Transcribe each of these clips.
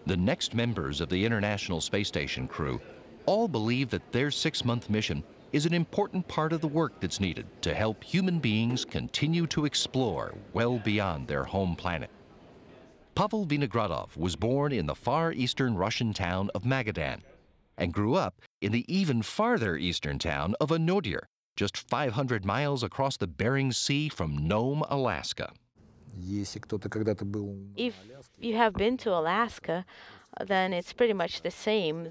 The next members of the International Space Station crew all believe that their 6-month mission is an important part of the work that's needed to help human beings continue to explore well beyond their home planet. Pavel Vinogradov was born in the far eastern Russian town of Magadan and grew up in the even farther eastern town of Anodir, just 500 miles across the Bering Sea from Nome, Alaska. If you have been to Alaska, then it's pretty much the same.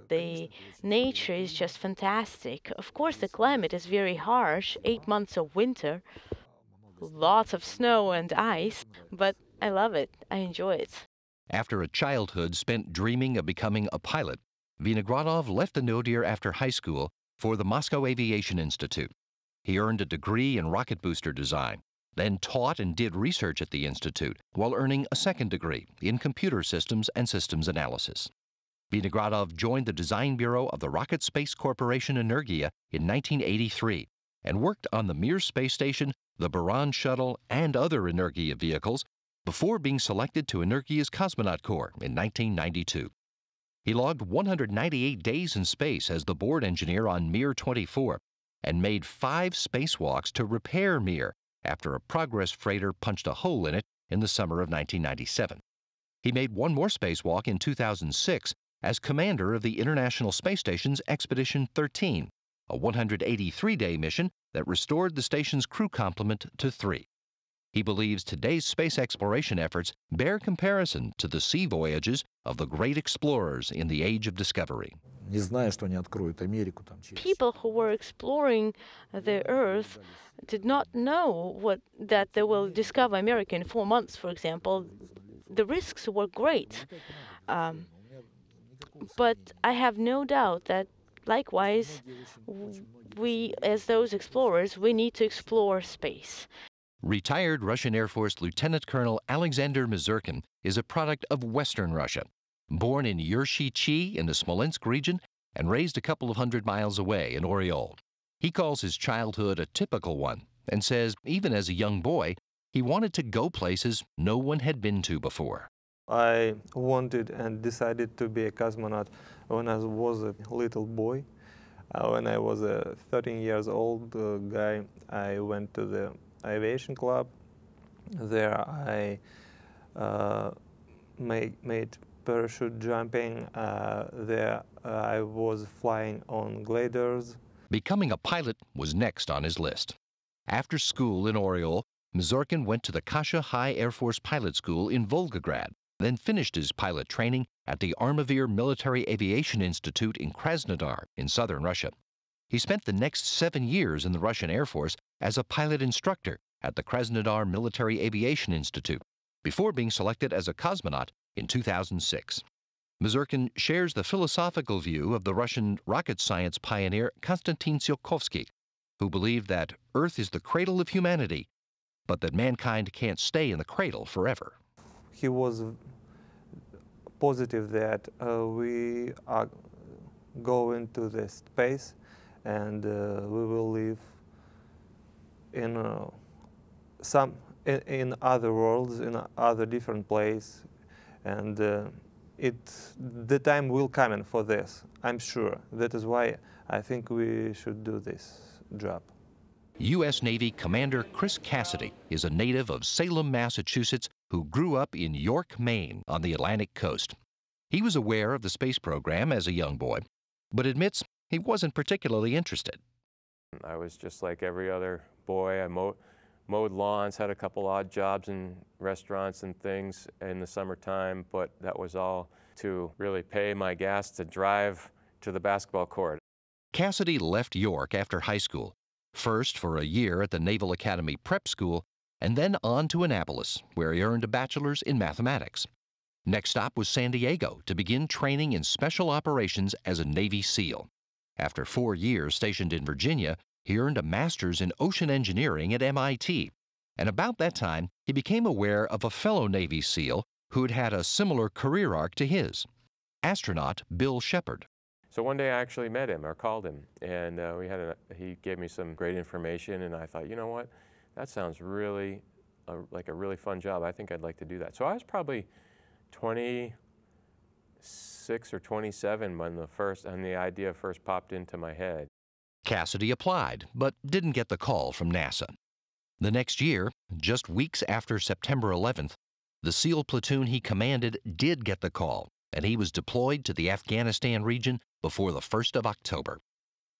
The nature is just fantastic. Of course, the climate is very harsh, 8 months of winter, lots of snow and ice, but I love it. I enjoy it. After a childhood spent dreaming of becoming a pilot, Vinogradov left Anodir after high school for the Moscow Aviation Institute. He earned a degree in rocket booster design, then taught and did research at the institute while earning a second degree in computer systems and systems analysis. Vinogradov joined the design bureau of the Rocket Space Corporation Energia in 1983 and worked on the Mir space station, the Buran shuttle, and other Energia vehicles before being selected to Energia's Cosmonaut Corps in 1992. He logged 198 days in space as the board engineer on Mir 24 and made 5 spacewalks to repair Mir after a Progress freighter punched a hole in it in the summer of 1997. He made one more spacewalk in 2006 as commander of the International Space Station's Expedition 13, a 183-day mission that restored the station's crew complement to 3. He believes today's space exploration efforts bear comparison to the sea voyages of the great explorers in the Age of Discovery. People who were exploring the Earth did not know that they will discover America in 4 months, for example. The risks were great. But I have no doubt that, likewise, we, as those explorers, we need to explore space. Retired Russian Air Force Lieutenant Colonel Alexander Misurkin is a product of Western Russia, born in Yershi in the Smolensk region and raised a couple of 100 miles away in Oryol. He calls his childhood a typical one and says even as a young boy, he wanted to go places no one had been to before. I wanted and decided to be a cosmonaut when I was a little boy. When I was a 13 years old guy, I went to the aviation club. There I made parachute jumping. There I was flying on gliders. Becoming a pilot was next on his list. After school in Oryol, Misurkin went to the Kasha High Air Force Pilot School in Volgograd, then finished his pilot training at the Armavir Military Aviation Institute in Krasnodar in southern Russia. He spent the next 7 years in the Russian Air Force as a pilot instructor at the Krasnodar Military Aviation Institute before being selected as a cosmonaut in 2006. Misurkin shares the philosophical view of the Russian rocket science pioneer Konstantin Tsiolkovsky, who believed that Earth is the cradle of humanity, but that mankind can't stay in the cradle forever. He was positive that we are going to the space and we will live in in other worlds, in other different places, and the time will come for this. I'm sure. That is why I think we should do this job. U.S. Navy Commander Chris Cassidy is a native of Salem, Massachusetts, who grew up in York, Maine, on the Atlantic coast. He was aware of the space program as a young boy, but admits he wasn't particularly interested. I was just like every other boy. I mowed lawns, had a couple odd jobs in restaurants and things in the summertime, but that was all to really pay my gas to drive to the basketball court. Cassidy left York after high school, first for a year at the Naval Academy Prep School, and then on to Annapolis, where he earned a bachelor's in mathematics. Next stop was San Diego to begin training in special operations as a Navy SEAL. After 4 years stationed in Virginia, he earned a master's in ocean engineering at MIT. And about that time, he became aware of a fellow Navy SEAL who'd had a similar career arc to his, astronaut Bill Shepard. So one day I actually met him or called him, and he gave me some great information, and I thought, you know what, that sounds really like a really fun job. I think I'd like to do that. So I was probably 26 or 27 when the idea first popped into my head. Cassidy applied, but didn't get the call from NASA. The next year, just weeks after September 11th, the SEAL platoon he commanded did get the call, and he was deployed to the Afghanistan region before the 1st of October.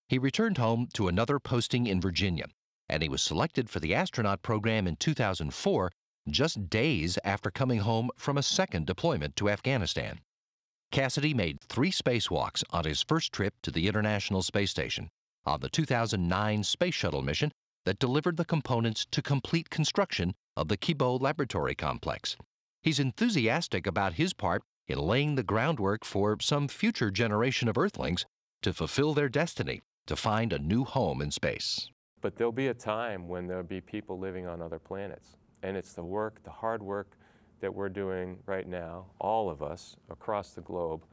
He returned home to another posting in Virginia, and he was selected for the astronaut program in 2004, just days after coming home from a second deployment to Afghanistan. Cassidy made 3 spacewalks on his first trip to the International Space Station on the 2009 Space Shuttle mission that delivered the components to complete construction of the Kibo Laboratory Complex. He's enthusiastic about his part in laying the groundwork for some future generation of Earthlings to fulfill their destiny to find a new home in space. But there'll be a time when there'll be people living on other planets. And it's the work, the hard work that we're doing right now, all of us across the globe,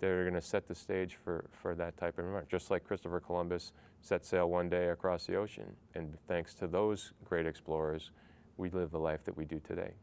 that are going to set the stage for that type of environment. Just like Christopher Columbus set sail one day across the ocean. And thanks to those great explorers, we live the life that we do today.